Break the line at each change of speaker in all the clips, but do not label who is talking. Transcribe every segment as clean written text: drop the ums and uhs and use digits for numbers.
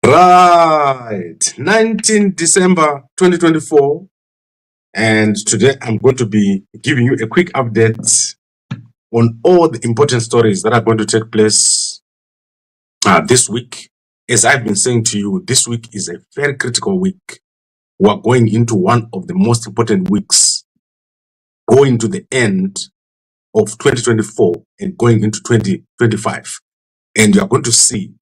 Right, 19 December 2024, and today I'm going to be giving you a quick update on all the important stories that are going to take place this week. As I've been saying to you, this week is a very critical week. We are going into one of the most important weeks, going to the end of 2024 and going into 2025. And you are going to see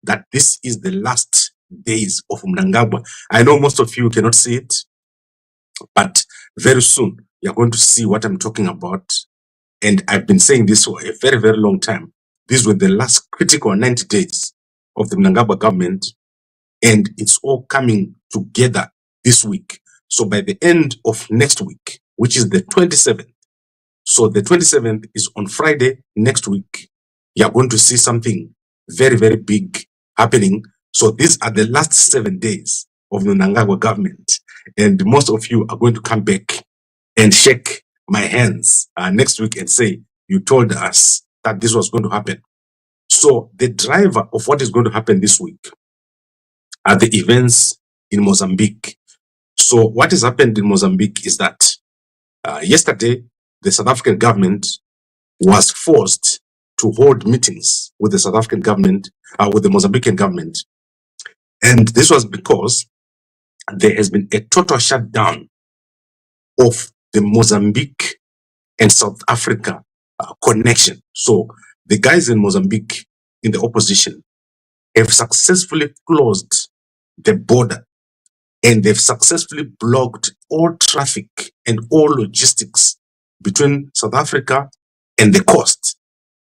that this is the last days of Mnangagwa. I know most of you cannot see it, but very soon you're going to see what I'm talking about. And I've been saying this for a very, very long time. These were the last critical 90 days of the Mnangagwa government, and it's all coming together this week. So by the end of next week, which is the 27th, so the 27th is on Friday next week, you're going to see something very, very big happening. So these are the last 7 days of the Mnangagwa government. And most of you are going to come back and shake my hands next week and say, you told us that this was going to happen. So the driver of what is going to happen this week are the events in Mozambique. So what has happened in Mozambique is that yesterday, the South African government was forced to hold meetings with the South African government, with the Mozambican government. And this was because there has been a total shutdown of the Mozambique and South Africa connection. So the guys in Mozambique in the opposition have successfully closed the border, and they've successfully blocked all traffic and all logistics between South Africa and the coast.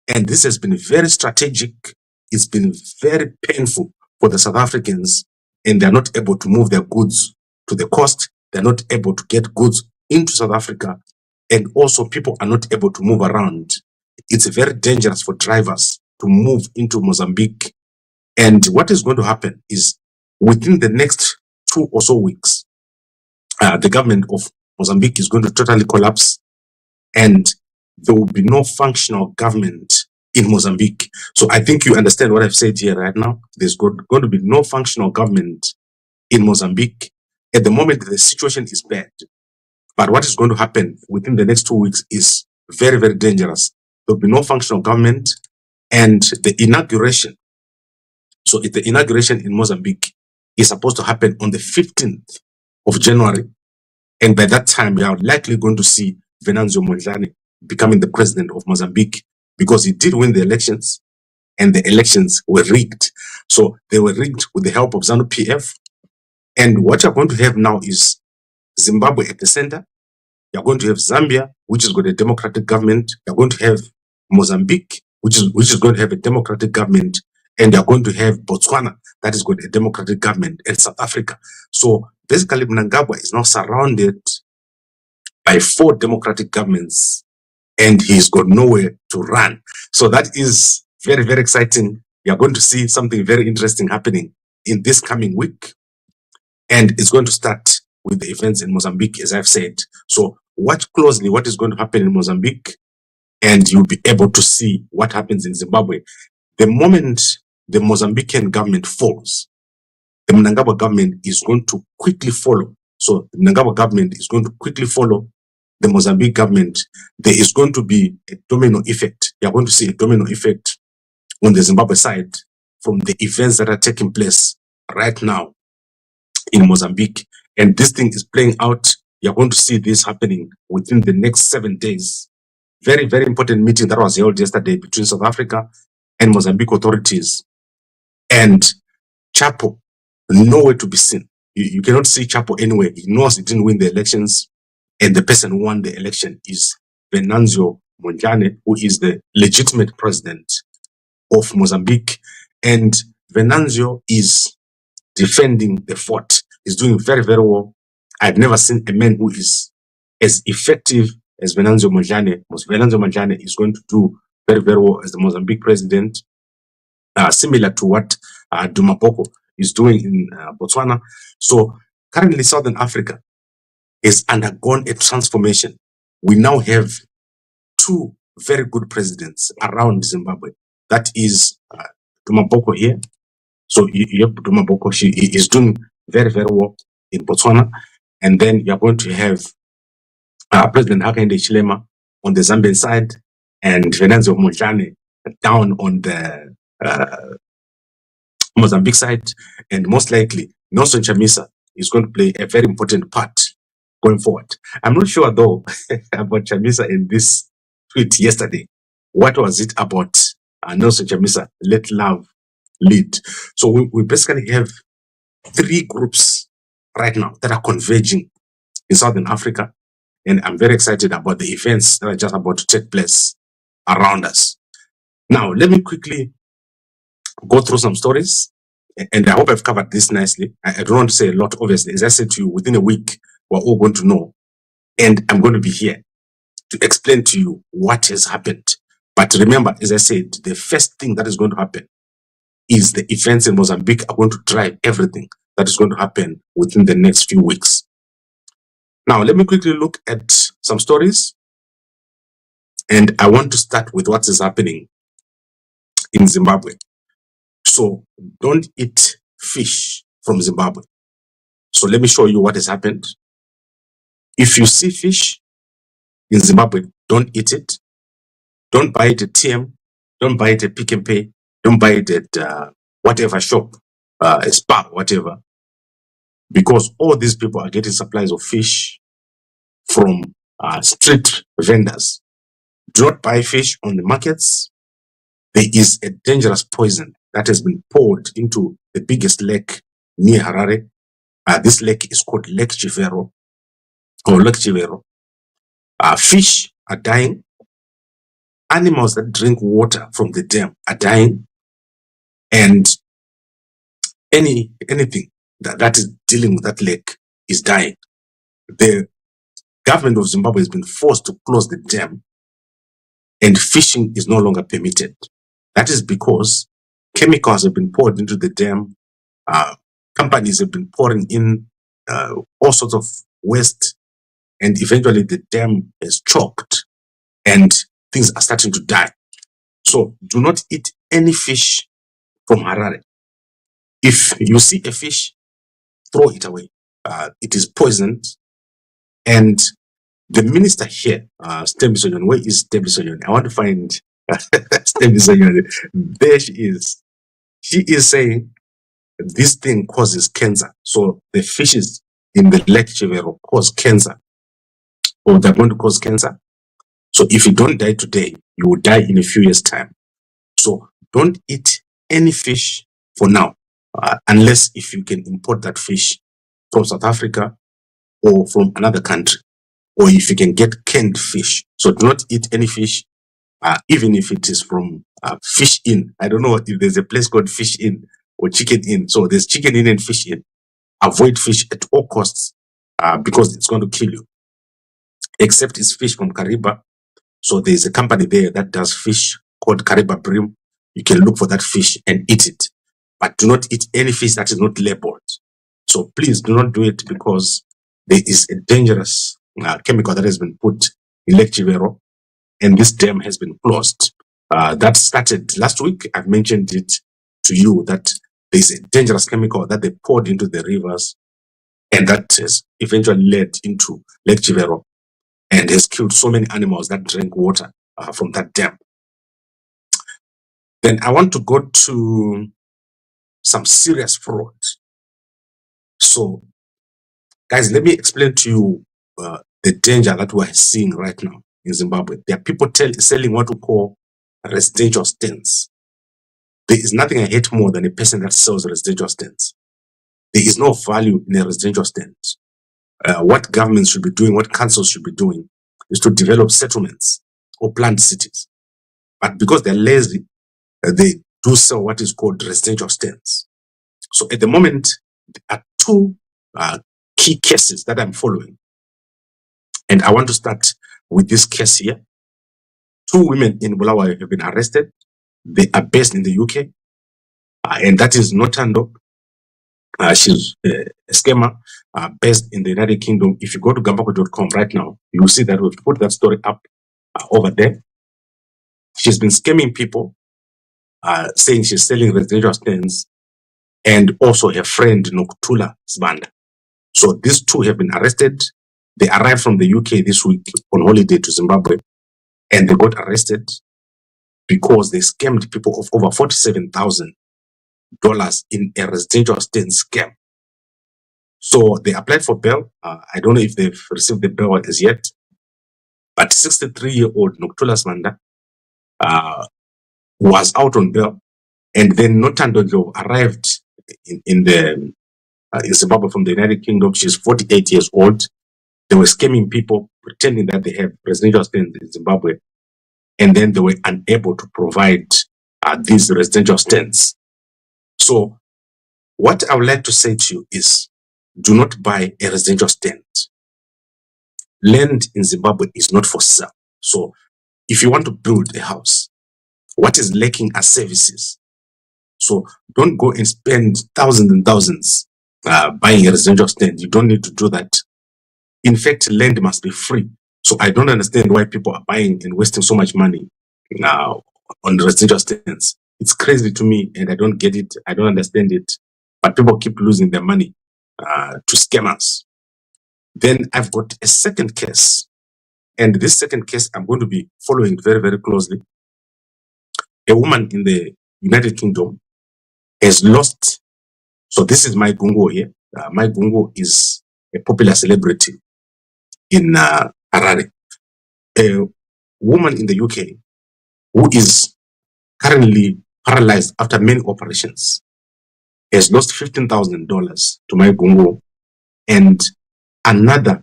And this has been very strategic. It's been very painful for the South Africans, and they're not able to move their goods to the coast. They're not able to get goods into South Africa, and also people are not able to move around. It's very dangerous for drivers to move into Mozambique. And what is going to happen is within the next 2 or so weeks, the government of Mozambique is going to totally collapse, and there will be no functional government in Mozambique. So I think you understand what I've said here right now. There's going to be no functional government in Mozambique. At the moment, the situation is bad. But what is going to happen within the next 2 weeks is very, very dangerous. There'll be no functional government, and the inauguration. So the inauguration in Mozambique is supposed to happen on the 15th of January. And by that time, we are likely going to see Venancio Mondlane becoming the president of Mozambique, because he did win the elections, and the elections were rigged. So they were rigged with the help of ZANU-PF. And what you're going to have now is Zimbabwe at the center. You're going to have Zambia, which has got a democratic government. You're going to have Mozambique, which is going to have a democratic government. And you're going to have Botswana, that has got a democratic government, and South Africa. So basically, Mnangagwa is now surrounded by 4 democratic governments, and he's got nowhere to run. So that is very, very exciting. You're going to see something very interesting happening in this coming week. And it's going to start with the events in Mozambique, as I've said. So watch closely what is going to happen in Mozambique, and you'll be able to see what happens in Zimbabwe. The moment the Mozambican government falls, the Mnangagwa government is going to quickly follow. So the Mnangagwa government is going to quickly follow the Mozambique government. There is going to be a domino effect. You're going to see a domino effect on the Zimbabwe side from the events that are taking place right now in Mozambique. And this thing is playing out. You're going to see this happening within the next 7 days. Very, very important meeting that was held yesterday between South Africa and Mozambique authorities. And Chapo, nowhere to be seen. You cannot see Chapo anywhere. He knows he didn't win the elections, and the person who won the election is Venancio Mondlane, who is the legitimate president of Mozambique. And Venancio is defending the fort. He's doing very, very well. I've never seen a man who is as effective as Venancio Mondlane. Venancio Mondlane is going to do very, very well as the Mozambique president, similar to what Dumapoko is doing in Botswana. So currently, Southern Africa has undergone a transformation. We now have 2 very good presidents around Zimbabwe. That is Dumapoko here, So you have Dumaboko, she is doing very, very well in Botswana. And then you're going to have President Hakainde Chilema on the Zambian side and Venancio Mondlane down on the Mozambique side. And most likely, Nelson Chamisa is going to play a very important part going forward. I'm not sure, though, about Chamisa in this tweet yesterday. What was it about Nelson Chamisa? Let love lead. So we basically have three groups right now that are converging in Southern Africa. And I'm very excited about the events that are just about to take place around us. Now, let me quickly go through some stories. And I hope I've covered this nicely. I don't want to say a lot, obviously. As I said to you, within a week, we're all going to know. And I'm going to be here to explain to you what has happened. But remember, as I said, the first thing that is going to happen is the events in Mozambique are going to drive everything that is going to happen within the next few weeks. Now, let me quickly look at some stories. And I want to start with what is happening in Zimbabwe. So don't eat fish from Zimbabwe. So let me show you what has happened. If you see fish in Zimbabwe, don't eat it. Don't buy it at TM. Don't buy it at Pick and Pay. Don't buy it at whatever shop, a spa, whatever. Because all these people are getting supplies of fish from street vendors. Do not buy fish on the markets. There is a dangerous poison that has been poured into the biggest lake near Harare. This lake is called Lake Chivero or Lake Chivero. Fish are dying. Animals that drink water from the dam are dying. And anything that is dealing with that lake is dying. The government of Zimbabwe has been forced to close the dam and fishing is no longer permitted. That is because chemicals have been poured into the dam. Companies have been pouring in all sorts of waste, and eventually the dam is choked and things are starting to die. So do not eat any fish from Harare. If you see a fish, throw it away. It is poisoned. And the minister here, Stembisonyon, where is Stembisonyon? I want to find Stembisonyon. There she is. She is saying this thing causes cancer. So the fishes in the Lake Chivero cause cancer, or they're going to cause cancer. So if you don't die today, you will die in a few years' time. So don't eat any fish for now, unless if you can import that fish from South Africa or from another country, or if you can get canned fish. So do not eat any fish, even if it is from Fish Inn. I don't know if there's a place called Fish Inn or Chicken Inn. So there's Chicken Inn and Fish Inn. Avoid fish at all costs because it's going to kill you. Except it's fish from Kariba. So there's a company there that does fish called Kariba Brim. You can look for that fish and eat it. But do not eat any fish that is not labeled. So please do not do it because there is a dangerous chemical that has been put in Lake Chivero, and this dam has been closed. That started last week. I've mentioned it to you that there's a dangerous chemical that they poured into the rivers, and that has eventually led into Lake Chivero and has killed so many animals that drink water from that dam. Then I want to go to some serious fraud. So, guys, let me explain to you the danger that we're seeing right now in Zimbabwe. There are people selling what we call residential stands. There is nothing I hate more than a person that sells residential stands. There is no value in a residential stand. What governments should be doing, what councils should be doing, is to develop settlements or planned cities. But because they're lazy, they do sell what is called residential stands. So at the moment, there are two key cases that I'm following. And I want to start with this case here. Two women in Bulawayo have been arrested. They are based in the UK. And that is Notando. She's a scammer based in the United Kingdom. If you go to Gambakwe.com right now, you will see that we've put that story up over there. She's been scamming people, saying she's selling residential stands and also her friend Nokuthula Sibanda. So these two have been arrested. They arrived from the UK this week on holiday to Zimbabwe, and they got arrested because they scammed people of over $47,000 in a residential stay scam. So they applied for bail. I don't know if they've received the bail as yet, but 63-year-old Nokuthula Sibanda was out on bail, and then Notando arrived in Zimbabwe from the United Kingdom. She's 48 years old. They were scamming people, pretending that they have residential stay in Zimbabwe, and then they were unable to provide these residential stands. So what I would like to say to you is, do not buy a residential stand. Land in Zimbabwe is not for sale. So if you want to build a house, what is lacking are services. So don't go and spend thousands and thousands buying a residential stand. You don't need to do that. In fact, land must be free. So I don't understand why people are buying and wasting so much money now on residential stands. It's crazy to me, and I don't get it. I don't understand it. But people keep losing their money to scammers. Then I've got a second case, and this second case I'm going to be following very, very closely. A woman in the United Kingdom has lost. So this is Mai Ngunguwo here. Mai Ngunguwo is a popular celebrity in Harare. A woman in the UK who is currently paralyzed after many operations has lost $15,000 to Mai Ngunguwo and another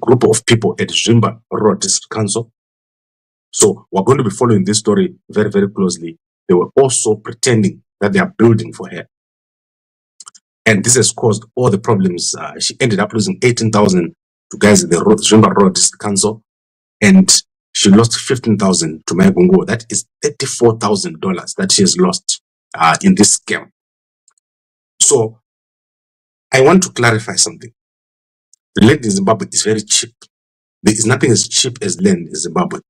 group of people at Zimba Road District Council. So we're going to be following this story very, very closely. They were also pretending that they are building for her. And this has caused all the problems. She ended up losing 18,000 to guys at the Zimba Road District Council. And she lost 15,000 to Mai Ngunguwo. That is $34,000 that she has lost in this scam. So I want to clarify something. The land in Zimbabwe is very cheap. There is nothing as cheap as land in Zimbabwe.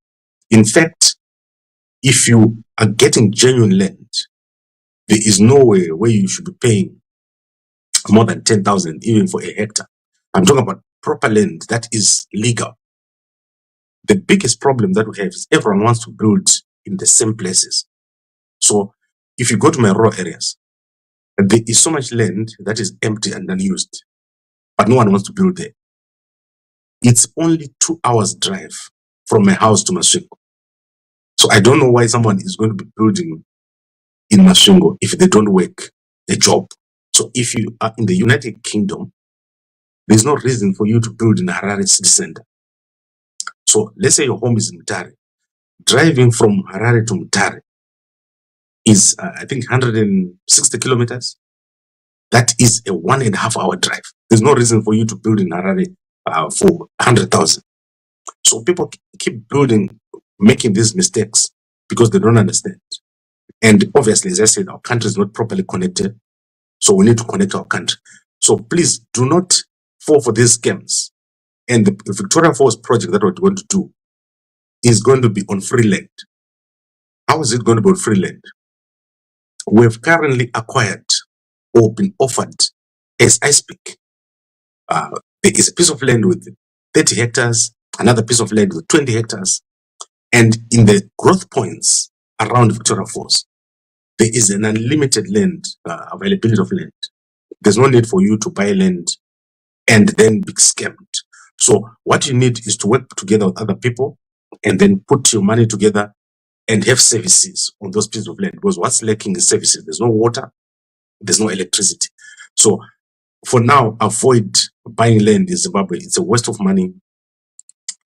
In fact, if you are getting genuine land, there is no way where you should be paying more than 10,000 even for a hectare. I'm talking about proper land that is legal. The biggest problem that we have is everyone wants to build in the same places. So if you go to my rural areas, there is so much land that is empty and unused, but no one wants to build there. It's only 2 hours drive from my house to Masvingo. So I don't know why someone is going to be building in Masvingo if they don't work a job. So if you are in the United Kingdom, there's no reason for you to build in Harare city center. So let's say your home is in Mutare. Driving from Harare to Mutare is, I think, 160 kilometers. That is a 1.5 hour drive. There's no reason for you to build in Harare for 100,000. So people keep building, making these mistakes because they don't understand. And obviously, as I said, our country is not properly connected. So we need to connect our country. So please do not fall for these scams. And the Victoria Falls project that we're going to do is going to be on free land. How is it going to be on free land? We've currently acquired or been offered, as I speak, there is a piece of land with 30 hectares, another piece of land with 20 hectares. And in the growth points around Victoria Falls, there is an unlimited land, availability of land. There's no need for you to buy land and then be scammed. So what you need is to work together with other people and then put your money together and have services on those pieces of land, because what's lacking is services. There's no water, there's no electricity. So for now, avoid buying land in Zimbabwe. It's a waste of money.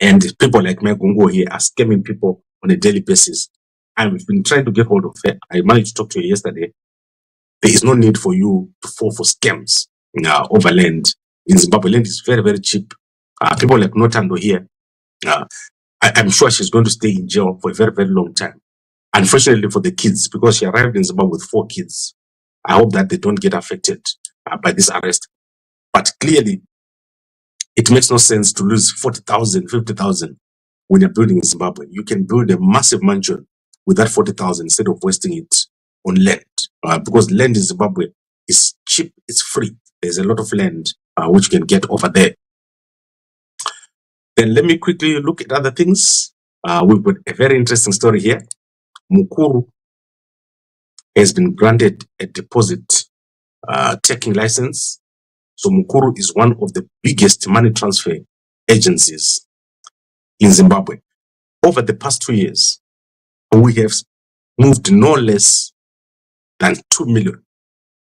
And people like Mai Ngunguwo here are scamming people on a daily basis. I've been trying to get hold of her. I managed to talk to her yesterday. There is no need for you to fall for scams over land. In Zimbabwe, land is very, very cheap. People like Notando here, I'm sure she's going to stay in jail for a very, very long time. Unfortunately for the kids, because she arrived in Zimbabwe with 4 kids, I hope that they don't get affected by this arrest. But clearly, it makes no sense to lose 40,000, 50,000 when you're building in Zimbabwe. You can build a massive mansion with that 40,000 instead of wasting it on land. Because land in Zimbabwe is cheap, it's free. There's a lot of land which you can get over there. Then let me quickly look at other things. We've got a very interesting story here. Mukuru has been granted a deposit taking license. So Mukuru is one of the biggest money transfer agencies in Zimbabwe. Over the past 2 years, we have moved no less than 2 million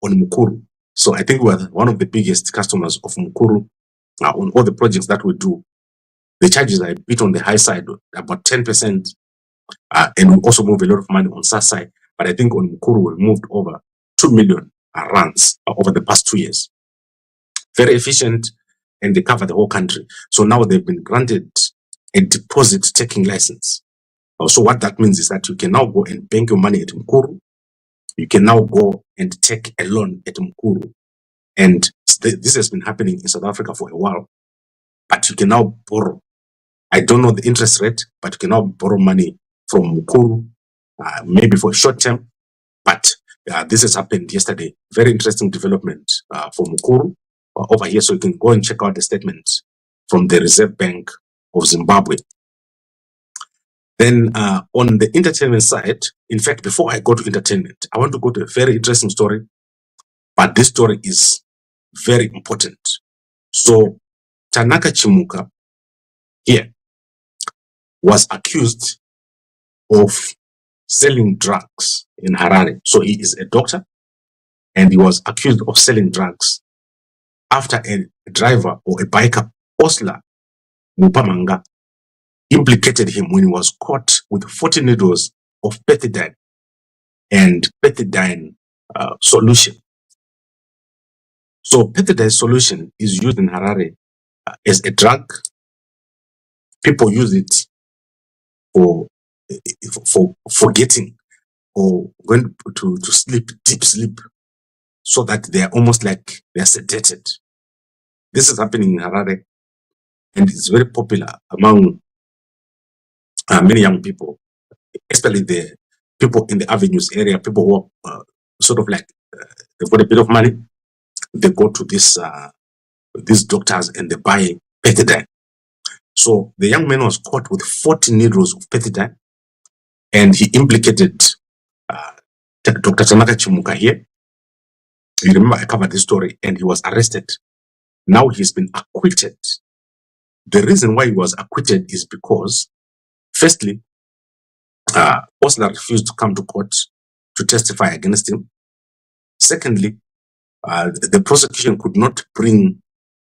on Mukuru. So I think we're one of the biggest customers of Mukuru on all the projects that we do. The charges are a bit on the high side, about 10%, and we also move a lot of money on SARS side. But I think on Mukuru, we moved over 2 million rands over the past 2 years. Very efficient, and they cover the whole country. So now they've been granted a deposit taking license. So what that means is that you can now go and bank your money at Mukuru. You can now go and take a loan at Mukuru. And this has been happening in South Africa for a while. But you can now borrow. I don't know the interest rate, but you can now borrow money from Mukuru, maybe for a short term. But this has happened yesterday. Very interesting development for Mukuru over here. So you can go and check out the statement from the Reserve Bank of Zimbabwe. Then on the entertainment side, in fact, before I go to entertainment, I want to go to a very interesting story. But this story is very important. So Tanaka Chimuka here was accused of selling drugs in Harare. So he is a doctor, and he was accused of selling drugs after a driver or a biker, Osla Mupamanga, implicated him when he was caught with 40 needles of pethidine and pethidine solution. So pethidine solution is used in Harare as a drug. People use it for forgetting or going to sleep, deep sleep, so that they are almost like they are sedated. This is happening in Harare, and it's very popular among many young people, especially the people in the avenues area, people who are sort of like they've got a bit of money. They go to these doctors and they buy pethidine. So the young man was caught with 40 needles of pethidine, and he implicated Dr. Tanaka Chimuka here. You remember I covered this story, and he was arrested. Now he's been acquitted. The reason why he was acquitted is because, firstly, Osler refused to come to court to testify against him. Secondly, the prosecution could not bring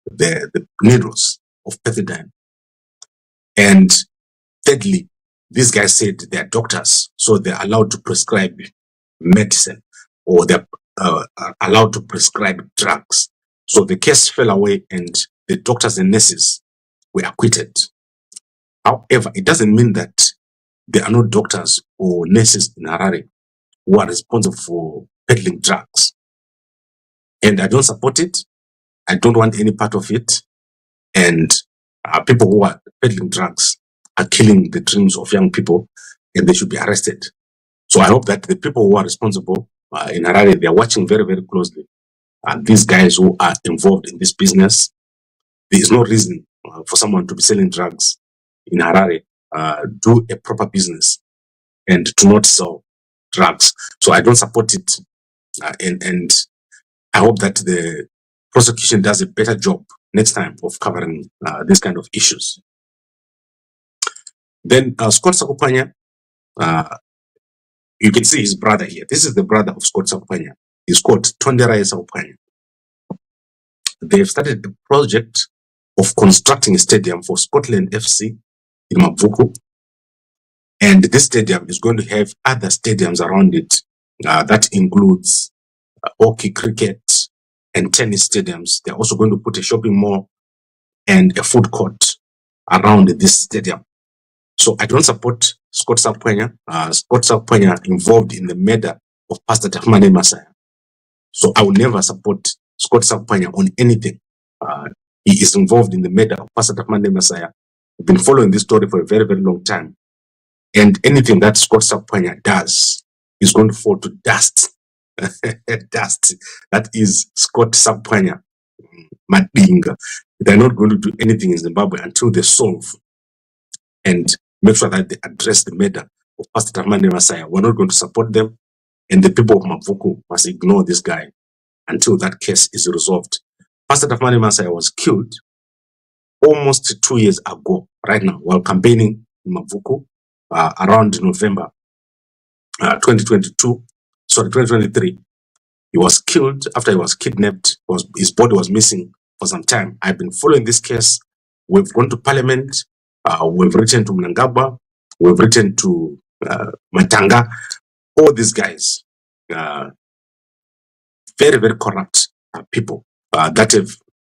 the needles of pethidine. And thirdly, these guys said they're doctors, so they're allowed to prescribe medicine, or they're allowed to prescribe drugs. So the case fell away, and the doctors and nurses were acquitted. However, it doesn't mean that there are no doctors or nurses in Harare who are responsible for peddling drugs. And I don't support it. I don't want any part of it. And people who are peddling drugs are killing the dreams of young people, and they should be arrested. So I hope that the people who are responsible in Harare, they are watching very, very closely. And these guys who are involved in this business, there is no reason for someone to be selling drugs in Harare. Do a proper business and do not sell drugs. So I don't support it. And I hope that the prosecution does a better job next time of covering these kind of issues. Then Scott Sakopanya, you can see his brother here. This is the brother of Scott Sakopanya. He's called Tonderai Sakopanya. They've started the project of constructing a stadium for Scotland FC in Mavuku. And this stadium is going to have other stadiums around it. That includes hockey, cricket, and tennis stadiums. They're also going to put a shopping mall and a food court around this stadium. So I don't support Scott Sakopanya. Scott Sakopanya involved in the murder of Pastor Tafmane Masaya. So I will never support Scott Sakopanya on anything. He is involved in the murder of Pastor Tafmane Masaya. I've been following this story for a very, very long time. And anything that Scott Sakopanya does is going to fall to dust dust. That is Scott Sapanya Madinga. They're not going to do anything in Zimbabwe until they solve and make sure that they address the murder of Pastor Tamani Masaya. We're not going to support them, and the people of Mavuku must ignore this guy until that case is resolved. Pastor Tamani Masaya was killed almost 2 years ago, right now, while campaigning in Mavuku around November 2023. He was killed after he was kidnapped. His body was missing for some time. I've been following this case. We've gone to Parliament. We've written to Mnangagwa. We've written to Matanga. All these guys, very, very corrupt people that have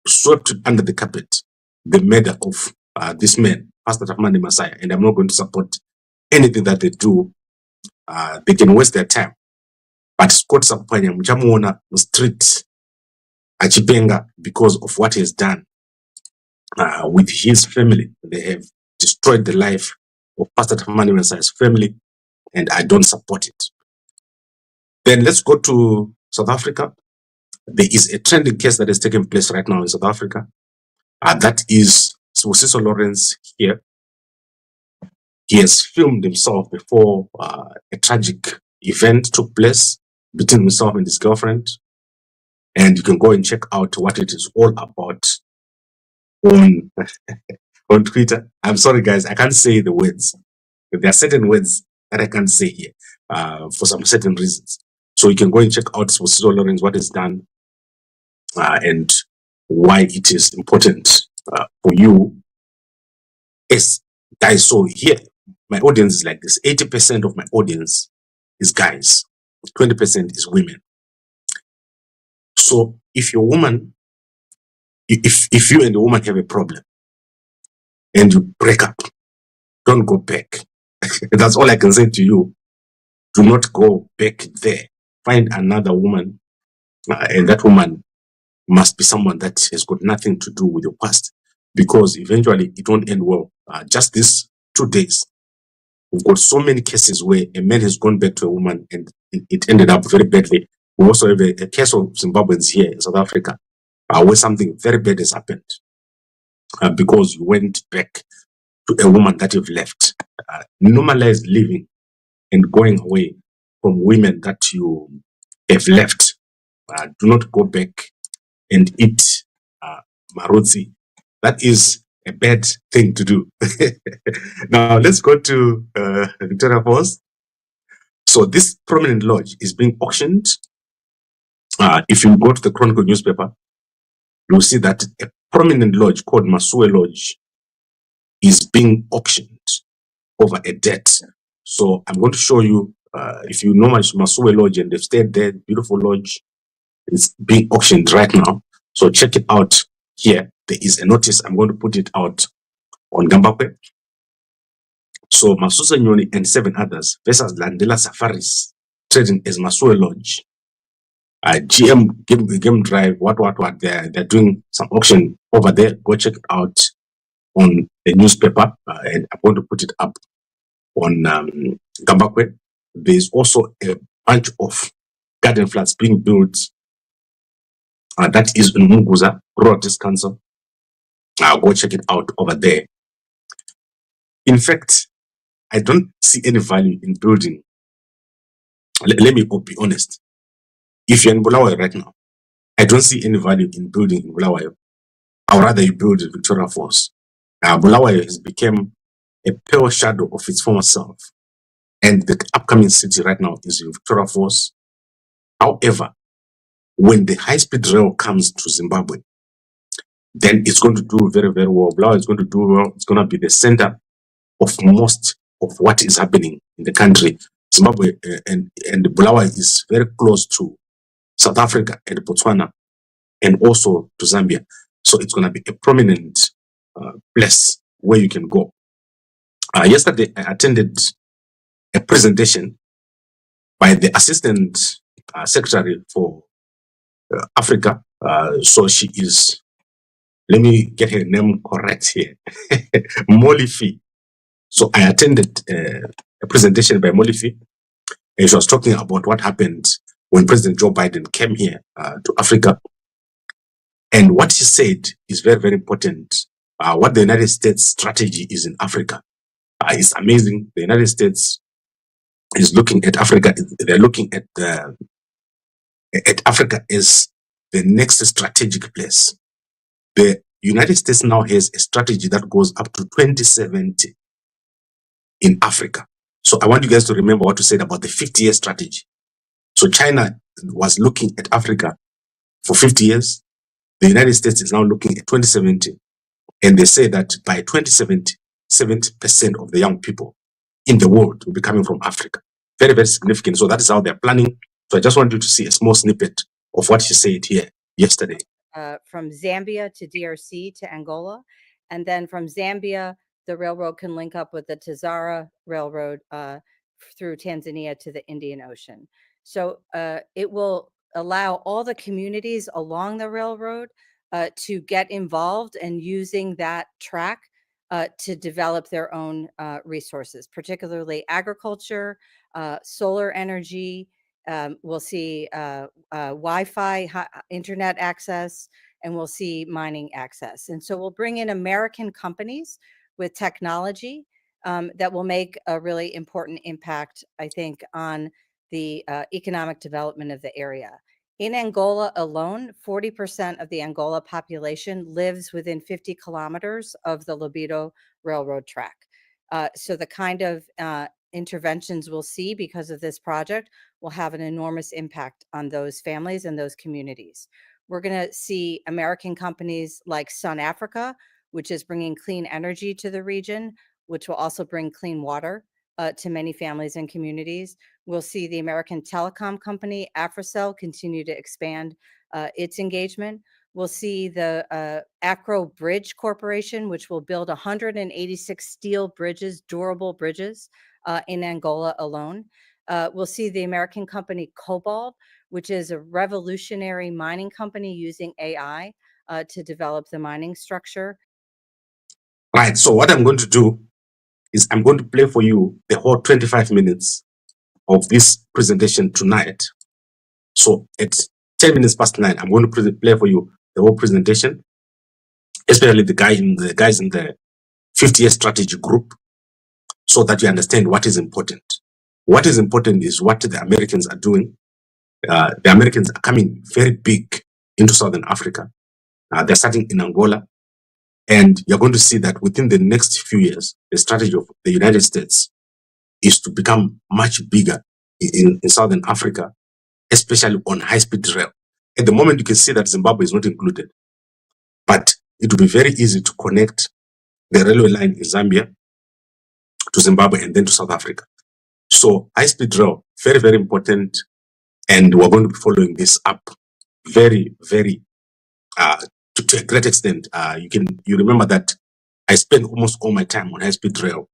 swept under the carpet the murder of this man, Pastor Tamani Masaya. And I'm not going to support anything that they do. They can waste their time. But Scott Sapanya muchamuona on the street achipenga because of what he has done with his family. They have destroyed the life of Pastor Tamani Masaya's family, and I don't support it. Then let's go to South Africa. There is a trending case that is taking place right now in South Africa. That is Sibusiso Lawrence here. He has filmed himself before a tragic event took place between himself and his girlfriend. And you can go and check out what it is all about on, on Twitter. I'm sorry, guys, I can't say the words. There are certain words that I can't say here for some certain reasons. So you can go and check out Sibusiso Lawrence, what is done, and why it is important for you. Yes, guys, so here, my audience is like this. 80% of my audience is guys. 20% is women. So if your woman, if you and the woman have a problem and you break up, don't go back. That's all I can say to you. Do not go back there. Find another woman, and that woman must be someone that has got nothing to do with your past, because eventually it won't end well. Just these 2 days, we've got so many cases where a man has gone back to a woman and it ended up very badly. We also have a case of Zimbabweans here in South Africa where something very bad has happened because you went back to a woman that you've left. Normalize living and going away from women that you have left. Do not go back and eat marotsi. That is a bad thing to do. Now let's go to Victoria Falls. So this prominent lodge is being auctioned. If you go to the Chronicle newspaper, you'll see that a prominent lodge called Masue Lodge is being auctioned over a debt. So I'm going to show you, if you know Masue Lodge and they've stayed there, beautiful lodge, it's being auctioned right now. So check it out here. There is a notice. I'm going to put it out on Gambakwe. So Masusa Nyoni and 7 others versus Landela Safaris trading as Masue Lodge. GM Game Drive, what, they're doing some auction over there. Go check it out on the newspaper, and I'm going to put it up on Gambakwe. There's also a bunch of garden flats being built. That is in Munguza, Rural Council. Go check it out over there. In fact, I don't see any value in building. Let me be honest. If you're in Bulawayo right now, I don't see any value in building in Bulawayo. I would rather you build in Victoria Falls. Bulawayo has become a pale shadow of its former self. And the upcoming city right now is in Victoria Falls. However, when the high-speed rail comes to Zimbabwe, then it's going to do very, very well. Bulawayo is going to do well. It's going to be the center of most of what is happening in the country. Zimbabwe and Bulawayo is very close to South Africa and Botswana, and also to Zambia. So it's going to be a prominent place where you can go. Yesterday, I attended a presentation by the Assistant Secretary for Africa. So she is, let me get her name correct here, Molifi. So I attended a presentation by Molifi, and she was talking about what happened when President Joe Biden came here to Africa. And what he said is very, very important. What the United States strategy is in Africa is amazing. The United States is looking at Africa. They're looking at Africa as the next strategic place. The United States now has a strategy that goes up to 2070 in Africa. So I want you guys to remember what we said about the 50-year strategy. So China was looking at Africa for 50 years. The United States is now looking at 2070. And they say that by 2070, 70% of the young people in the world will be coming from Africa. Very, very significant. So that is how they're planning. So I just want you to see a small snippet of what she said here yesterday.
From Zambia to DRC to Angola. And then from Zambia, the railroad can link up with the Tazara Railroad through Tanzania to the Indian Ocean. So it will allow all the communities along the railroad to get involved and using that track to develop their own resources, particularly agriculture, solar energy. We'll see Wi-Fi, internet access, and we'll see mining access. And so we'll bring in American companies with technology that will make a really important impact, I think, on the economic development of the area. In Angola alone, 40% of the Angola population lives within 50 kilometers of the Lobito Railroad track. So the kind of interventions we'll see because of this project will have an enormous impact on those families and those communities. We're going to see American companies like Sun Africa, which is bringing clean energy to the region, which will also bring clean water to many families and communities. We'll see the American telecom company, Africell, continue to expand its engagement. We'll see the Acro Bridge Corporation, which will build 186 steel bridges, durable bridges in Angola alone. We'll see the American company Cobalt, which is a revolutionary mining company using AI to develop the mining structure.
Right. So what I'm going to do is I'm going to play for you the whole 25 minutes of this presentation tonight. So at 10 minutes past 9, I'm going to play for you the whole presentation, especially the guys in the 50-year strategy group, so that you understand what is important. What is important is what the Americans are doing. The Americans are coming very big into Southern Africa. They're starting in Angola. And you're going to see that within the next few years, the strategy of the United States is to become much bigger in Southern Africa, especially on high-speed rail. At the moment, you can see that Zimbabwe is not included. But it will be very easy to connect the railway line in Zambia to Zimbabwe and then to South Africa. So high-speed rail, very, very important. And we're going to be following this up very, very to a great extent. You remember that I spend almost all my time on high-speed rail,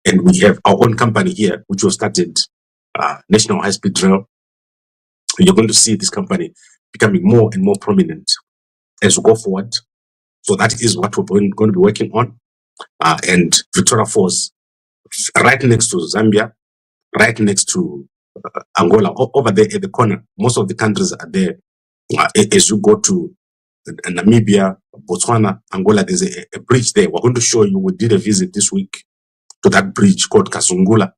and we have our own company here, which was started, National High-Speed Rail. You're going to see this company becoming more and more prominent as we go forward. So that is what we're going to be working on. And Victoria Falls, right next to Zambia, right next to Angola, over there at the corner. Most of the countries are there. As you go to Namibia, Botswana, Angola, there's a bridge there. We're going to show you. We did a visit this week to that bridge called Kasungula.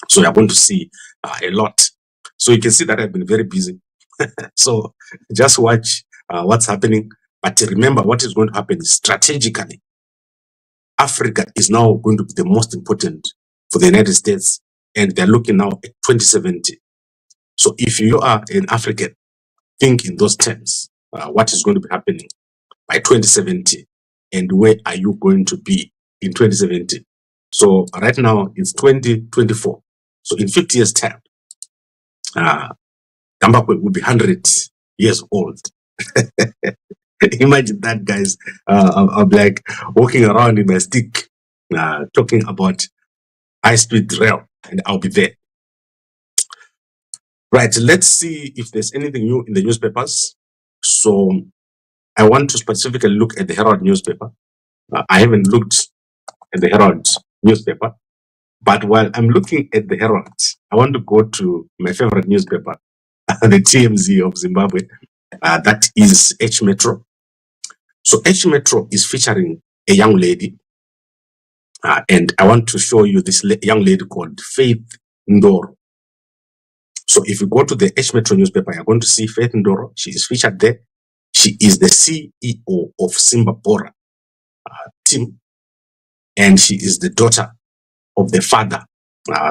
So you're going to see a lot. So you can see that I've been very busy. So just watch what's happening. But remember, what is going to happen is strategically, Africa is now going to be the most important for the United States. And they're looking now at 2070. So if you are an African, think in those terms. What is going to be happening by 2070 and where are you going to be in 2070? So right now it's 2024. So in 50 years time, Gambakwe will be 100 years old. Imagine that, guys. I'm like walking around in my stick, talking about high-speed rail, and I'll be there. Right, let's see if there's anything new in the newspapers. So I want to specifically look at the Herald newspaper. I haven't looked at the Herald newspaper. But while I'm looking at the Herald, I want to go to my favorite newspaper, the TMZ of Zimbabwe. That is H Metro. So H Metro is featuring a young lady. And I want to show you this young lady called Faith Ndoro. So if you go to the H Metro newspaper, you're going to see Faith Ndoro. She is featured there. She is the CEO of Zimbabwe team, and she is the daughter of the father.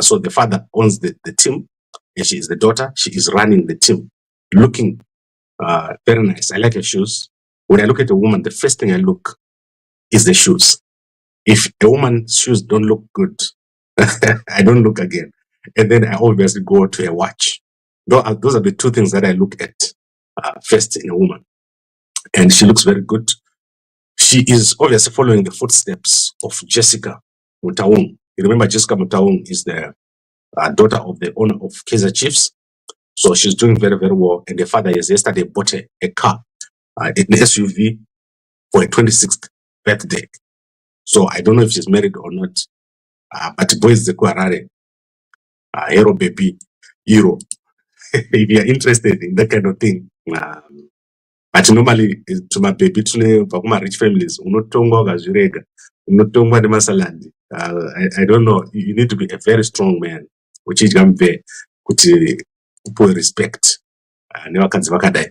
So the father owns the team, and she is the daughter. She is running the team. Looking very nice. I like her shoes. When I look at a woman, the first thing I look is the shoes. If a woman's shoes don't look good, I don't look again. And then I obviously go to a watch. Those are the two things that I look at first in a woman. And she looks very good. She is obviously following the footsteps of Jessica Mutaung. You remember Jessica Mutaung is the daughter of the owner of Kaizer Chiefs. So she's doing very, very well. And the father has yesterday bought a car, an SUV for a 26th birthday. So I don't know if she's married or not. But boys, the Kuarare, hero baby, hero. If you're interested in that kind of thing, but normally to my baby, to my rich families, unotongwa gazirega, unotongwa de masalandi. I don't know. You need to be a very strong man, which is gambe, kuti people respect. Never can vakadai.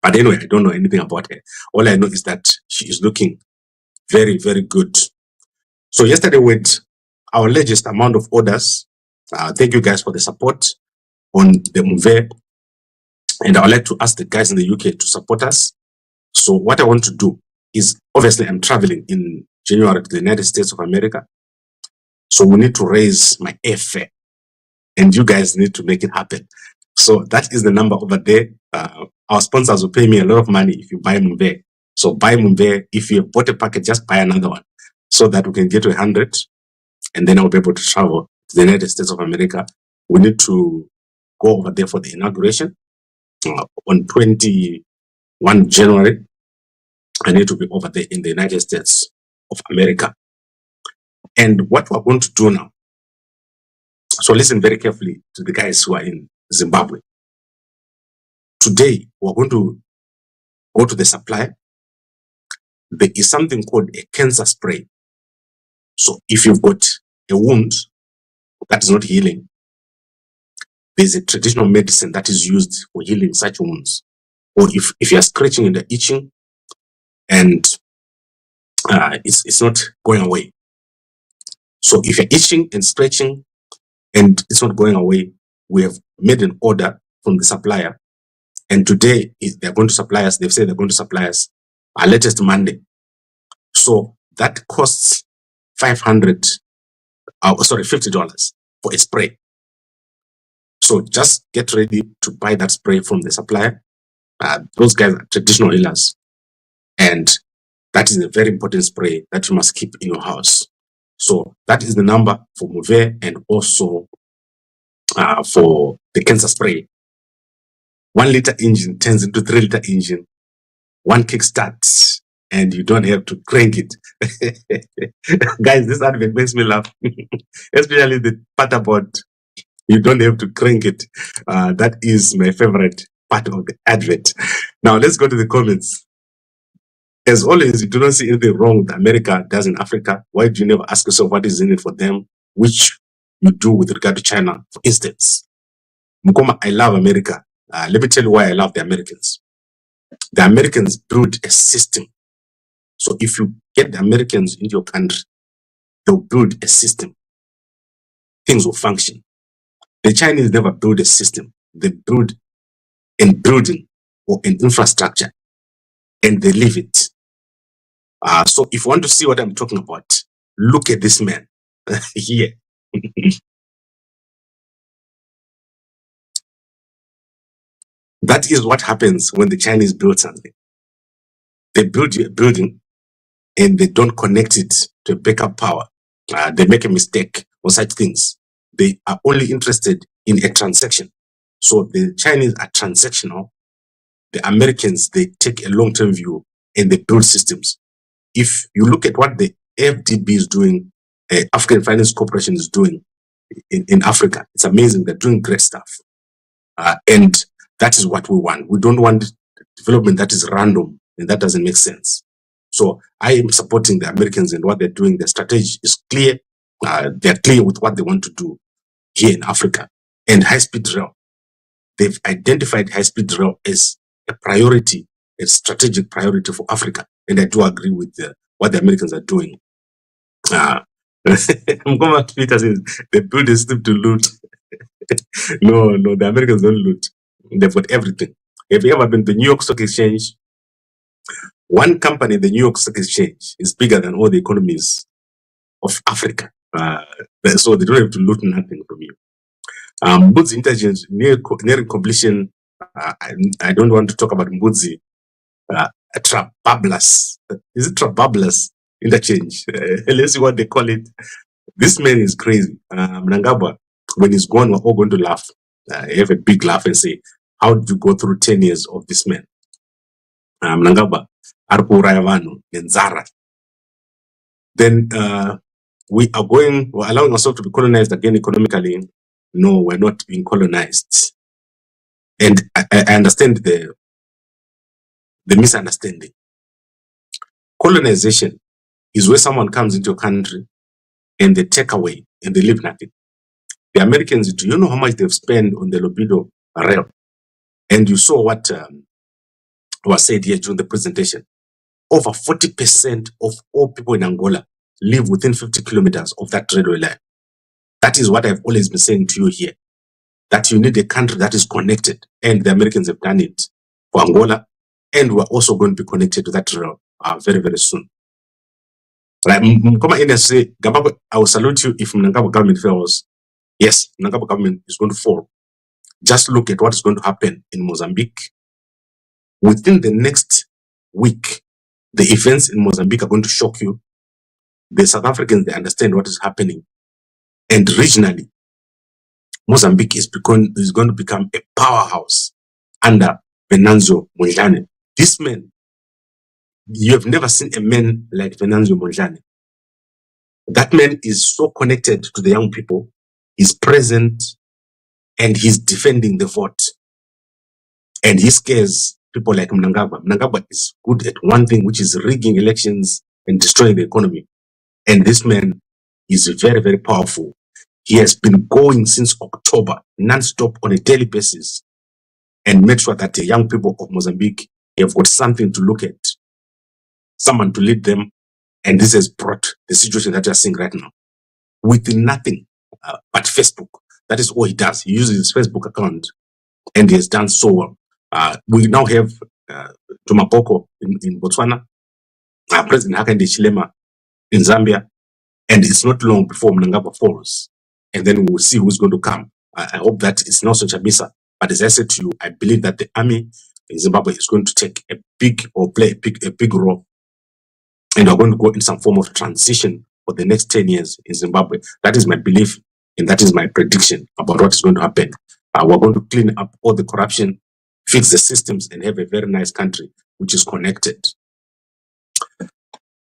But anyway, I don't know anything about her. All I know is that she is looking very, very good. So yesterday with our largest amount of orders, thank you guys for the support on the Move. And I would like to ask the guys in the UK to support us. So what I want to do is, obviously I'm traveling in January to the United States of America. So we need to raise my airfare and you guys need to make it happen. So that is the number over there. Our sponsors will pay me a lot of money if you buy Mumbe. So buy Mumbe. If you have bought a packet, just buy another one so that we can get to 100 and then I'll be able to travel to the United States of America. We need to go over there for the inauguration on 21 January. I need to be over there in the United States of America. And what we're going to do now, so listen very carefully to the guys who are in Zimbabwe. Today, we're going to go to the supplier. There is something called a cancer spray. So if you've got a wound that is not healing, there's a traditional medicine that is used for healing such wounds. Or if you're scratching and itching and it's not going away. So if you're itching and scratching and it's not going away, we have made an order from the supplier. And today they're going to supply us, they've said they're going to supply us our latest Monday. So that costs $50 for a spray. So just get ready to buy that spray from the supplier. Those guys are traditional healers. And that is a very important spray that you must keep in your house. So that is the number for Move and also for the cancer spray. 1 liter engine turns into 3 liter engine. 1 kickstart, and you don't have to crank it. Guys, this advert makes me laugh, especially the part about you don't have to crank it. That is my favorite part of the advert. Now let's go to the comments. As always, you do not see anything wrong with America does in Africa. Why do you never ask yourself what is in it for them, which you do with regard to China? For instance, Mukoma, I love America. Let me tell you why I love the Americans. The Americans build a system. So if you get the Americans into your country, they'll build a system. Things will function. The Chinese never build a system. They build a building or an infrastructure and they leave it. So if you want to see what I'm talking about, look at this man here. That is what happens when the Chinese build something. They build a building and they don't connect it to a backup power. They make a mistake or such things. They are only interested in a transaction. So the Chinese are transactional. The Americans, they take a long-term view and they build systems. If you look at what the FDB is doing African Finance Corporation is doing in Africa. It's amazing. They're doing great stuff. And that is what we want. We don't want development that is random, and that doesn't make sense. So I am supporting the Americans and what they're doing. Their strategy is clear. They're clear with what they want to do here in Africa. And high-speed rail, they've identified high-speed rail as a priority, a strategic priority for Africa. And I do agree with what the Americans are doing. I'm going to Peter says they build a system to loot. No, the Americans don't loot. They've got everything. Have you ever been to the New York Stock Exchange? One company, the New York Stock Exchange, is bigger than all the economies of Africa. So they don't have to loot nothing from you. Mbudzi intelligence near completion. I don't want to talk about Mbudzi. Trabablas. Is it Trabablas interchange? Let's see what they call it. This man is crazy. Mnangagwa, when he's gone, we're all going to laugh. Have a big laugh and say, how did you go through 10 years of this man? Mnangagwa, Arpurayavanu, Nenzara. Then we're allowing ourselves to be colonized again economically. No, we're not being colonized. And I understand the misunderstanding. Colonization is where someone comes into a country and they take away and they leave nothing. The Americans, do you know how much they've spent on the Lobido rail? And you saw what was said here during the presentation. Over 40% of all people in Angola live within 50 kilometers of that railway line. That is what I've always been saying to you here, that you need a country that is connected, and the Americans have done it for Angola, and we're also going to be connected to that rail very, very soon. Right? Say, Gambakwe, I will salute you if Mnangagwa government fails. Yes, Mnangagwa government is going to fall. Just look at what is going to happen in Mozambique. Within the next week, the events in Mozambique are going to shock you. The South Africans, they understand what is happening. And regionally, Mozambique is going to become a powerhouse under Venancio Mondlane. This man, you have never seen a man like Venancio Mondlane. That man is so connected to the young people. He's present and he's defending the vote. And he scares people like Mnangagwa. Mnangagwa is good at one thing, which is rigging elections and destroying the economy. And this man is very, very powerful. He has been going since October, non-stop on a daily basis, and make sure that the young people of Mozambique have got something to look at, someone to lead them. And this has brought the situation that you're seeing right now with nothing but Facebook. That is all he does. He uses his Facebook account, and he has done so well. We now have Tumapoko in Botswana, President Hakainde Hichilema in Zambia, and it's not long before Mnangagwa falls. And then we'll see who's going to come. I hope that it's not such a misa. But as I said to you, I believe that the army in Zimbabwe is going to take a big or play a big role. And we're going to go in some form of transition for the next 10 years in Zimbabwe. That is my belief, and that is my prediction about what is going to happen. We're going to clean up all the corruption, fix the systems, and have a very nice country which is connected.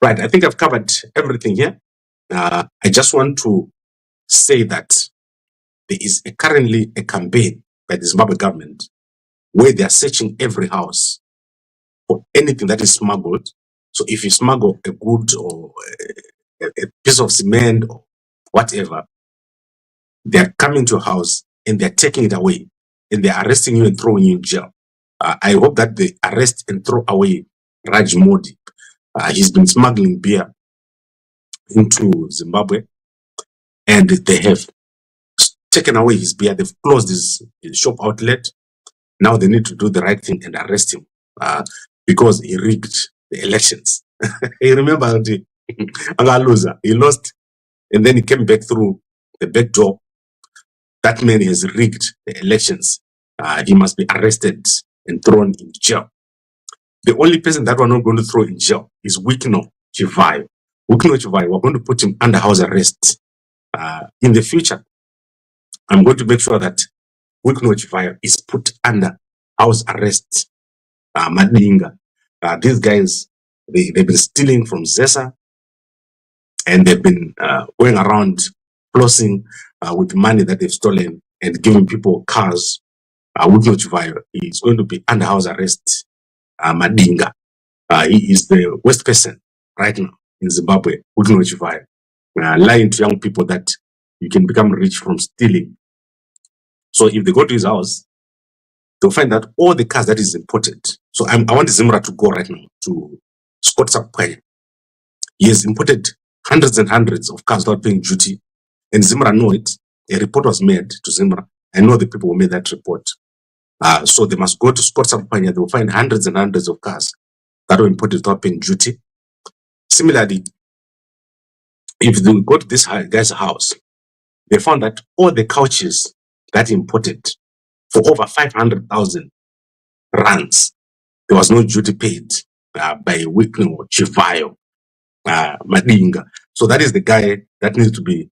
Right, I think I've covered everything here. I just want to say that there is currently a campaign by the Zimbabwe government where they are searching every house for anything that is smuggled. So if you smuggle a good or a piece of cement or whatever, they are coming to your house and they're taking it away and they're arresting you and throwing you in jail. I hope that they arrest and throw away Raj Modi. He's been smuggling beer into Zimbabwe, and they have taken away his beer. They've closed his shop outlet. Now they need to do the right thing and arrest him because he rigged the elections. You remember he lost, and then he came back through the back door. That man has rigged the elections. He must be arrested and thrown in jail. The only person that we're not going to throw in jail is Wikno Chivai. Wikno Chivai, we're going to put him under house arrest. In the future, I'm going to make sure that Wikno Chivai is put under house arrest. Madinga. These guys, they've been stealing from Zesa. and they've been going around flossing with money that they've stolen and giving people cars. With Nochivayo, he's going to be under house arrest. Madinga, he is the worst person right now in Zimbabwe. With Nochivayo, lying to young people that you can become rich from stealing. So if they go to his house, they'll find that all the cars that is imported. So I want Zimra to go right now to Scott Sapkwaya. He has imported hundreds and hundreds of cars without paying duty. And Zimra know it. A report was made to Zimra. I know the people who made that report. So they must go to Scott Sapkwaya. They will find hundreds and hundreds of cars that were imported without paying duty. Similarly, if they go to this guy's house, they found that all the couches that imported for over 500,000 rands, there was no duty paid by Whitney or Chivayo, Madinga. So that is the guy that needs to be.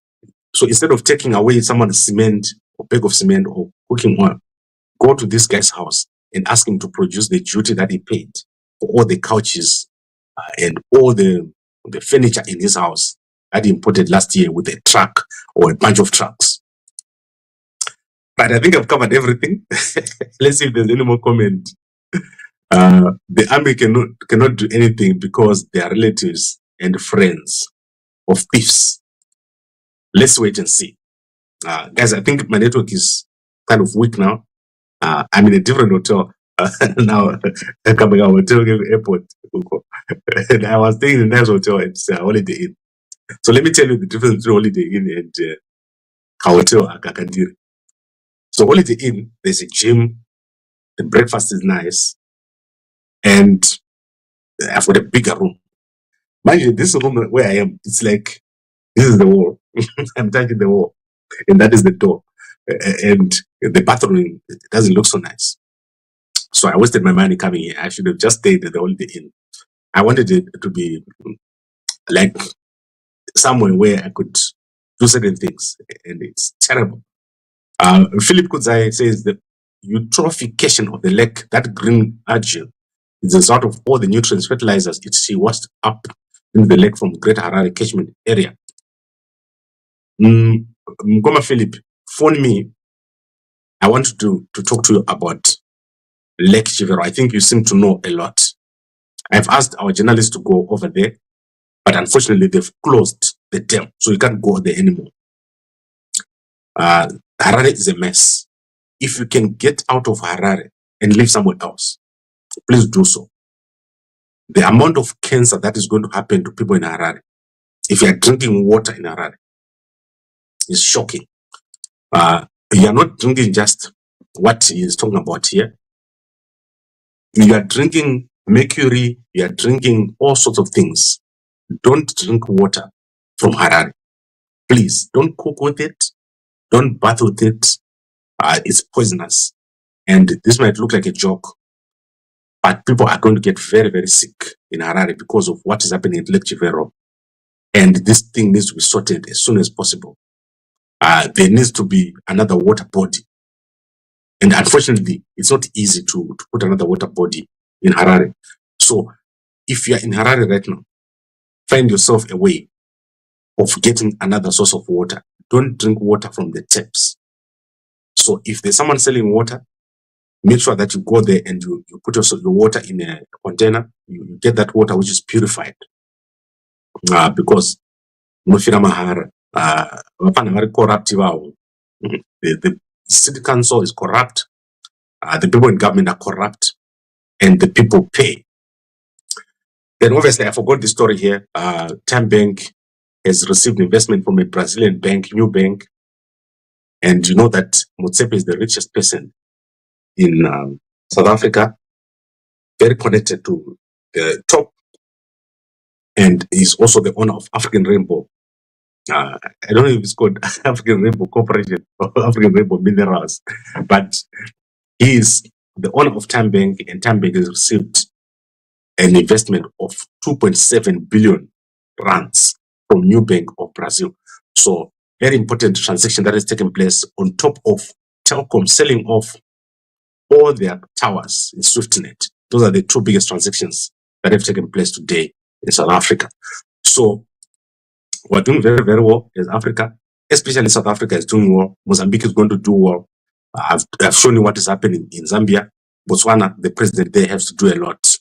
So instead of taking away someone's cement or bag of cement or cooking oil, go to this guy's house and ask him to produce the duty that he paid for all the couches and all the furniture in his house that he imported last year with a truck or a bunch of trucks. But I think I've covered everything. Let's see if there's any more comment. The army cannot do anything because they are relatives and friends of thieves. Let's wait and see. Guys, I think my network is kind of weak now. I'm in a different hotel now. Coming out hotel airport, and I was staying in a nice hotel. It's Holiday Inn. So let me tell you the difference between Holiday Inn and hotel Akakandiri. So Holiday Inn, there's a gym. The breakfast is nice, and I've got a bigger room. Mind you, this room where I am, it's like this is the wall. I'm touching the wall, and that is the door. And the bathroom, it doesn't look so nice. So I wasted my money coming here. I should have just stayed at the Holiday Inn. I wanted it to be like somewhere where I could do certain things, and it's terrible. Philip Kudzai says the eutrophication of the lake, that green algae, is the result of all the nutrients, fertilizers it's washed up in the lake from Greater Harare catchment area. Mgoma Philip, phone me. I want to talk to you about Lake Chivero. I think you seem to know a lot. I've asked our journalists to go over there, but unfortunately they've closed the dam, so you can't go there anymore. Harare is a mess. If you can get out of Harare and live somewhere else, please do so. The amount of cancer that is going to happen to people in Harare, if you are drinking water in Harare, is shocking. You are not drinking just what he is talking about here. You are drinking mercury, you are drinking all sorts of things. Don't drink water from Harare. Please, don't cook with it. Don't bath with it. It's poisonous. And this might look like a joke, but people are going to get very, very sick in Harare because of what is happening at Lake Chivero. And this thing needs to be sorted as soon as possible. There needs to be another water body. And unfortunately, it's not easy to put another water body in Harare. So if you are in Harare right now, find yourself a way of getting another source of water. Don't drink water from the taps. So if there's someone selling water, make sure that you go there and you put your water in a container. You get that water which is purified. Because the city council is corrupt. The people in government are corrupt, and the people pay. Then obviously I forgot the story here. Time Bank has received investment from a Brazilian bank, new bank, and you know that Motsepe is the richest person in South Africa, very connected to the top, and is also the owner of African Rainbow. I don't know if it's called African Rainbow Corporation or African Rainbow Minerals, but he is the owner of Time Bank, and Time Bank has received an investment of 2.7 billion rands from New Bank of Brazil. So very important transaction that has taken place on top of Telkom selling off all their towers in SwiftNet. Those are the two biggest transactions that have taken place today in South Africa. So We're doing very, very well as Africa, especially South Africa is doing well. Mozambique is going to do well. I've shown you what is happening in Zambia. Botswana, the president there has to do a lot.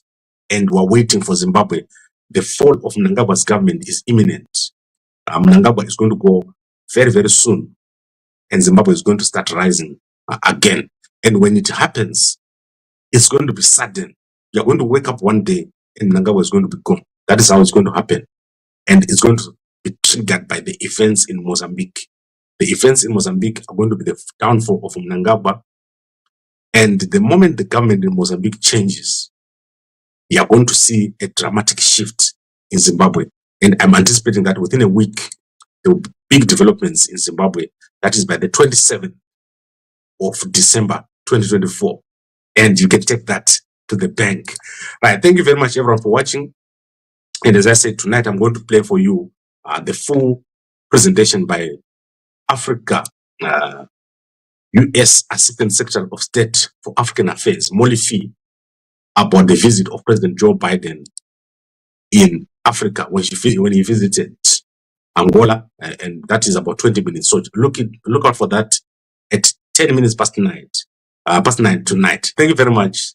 And we're waiting for Zimbabwe. The fall of Mnangagwa's government is imminent. Mnangagwa is going to go very, very soon. And Zimbabwe is going to start rising again. And when it happens, it's going to be sudden. You're going to wake up one day and Mnangagwa is going to be gone. That is how it's going to happen. And it's going to be triggered by the events in Mozambique. The events in Mozambique are going to be the downfall of Mnangagwa. And the moment the government in Mozambique changes, you are going to see a dramatic shift in Zimbabwe. And I'm anticipating that within a week, there will be big developments in Zimbabwe. That is by the 27th of December 2024. And you can take that to the bank. Right. Thank you very much, everyone, for watching. And as I said, tonight I'm going to play for you the full presentation by Africa, U.S. Assistant Secretary of State for African Affairs, Molly Fee, about the visit of President Joe Biden in Africa when he visited Angola, and that is about 20 minutes. So look out for that at 10 minutes past 9 tonight. Thank you very much.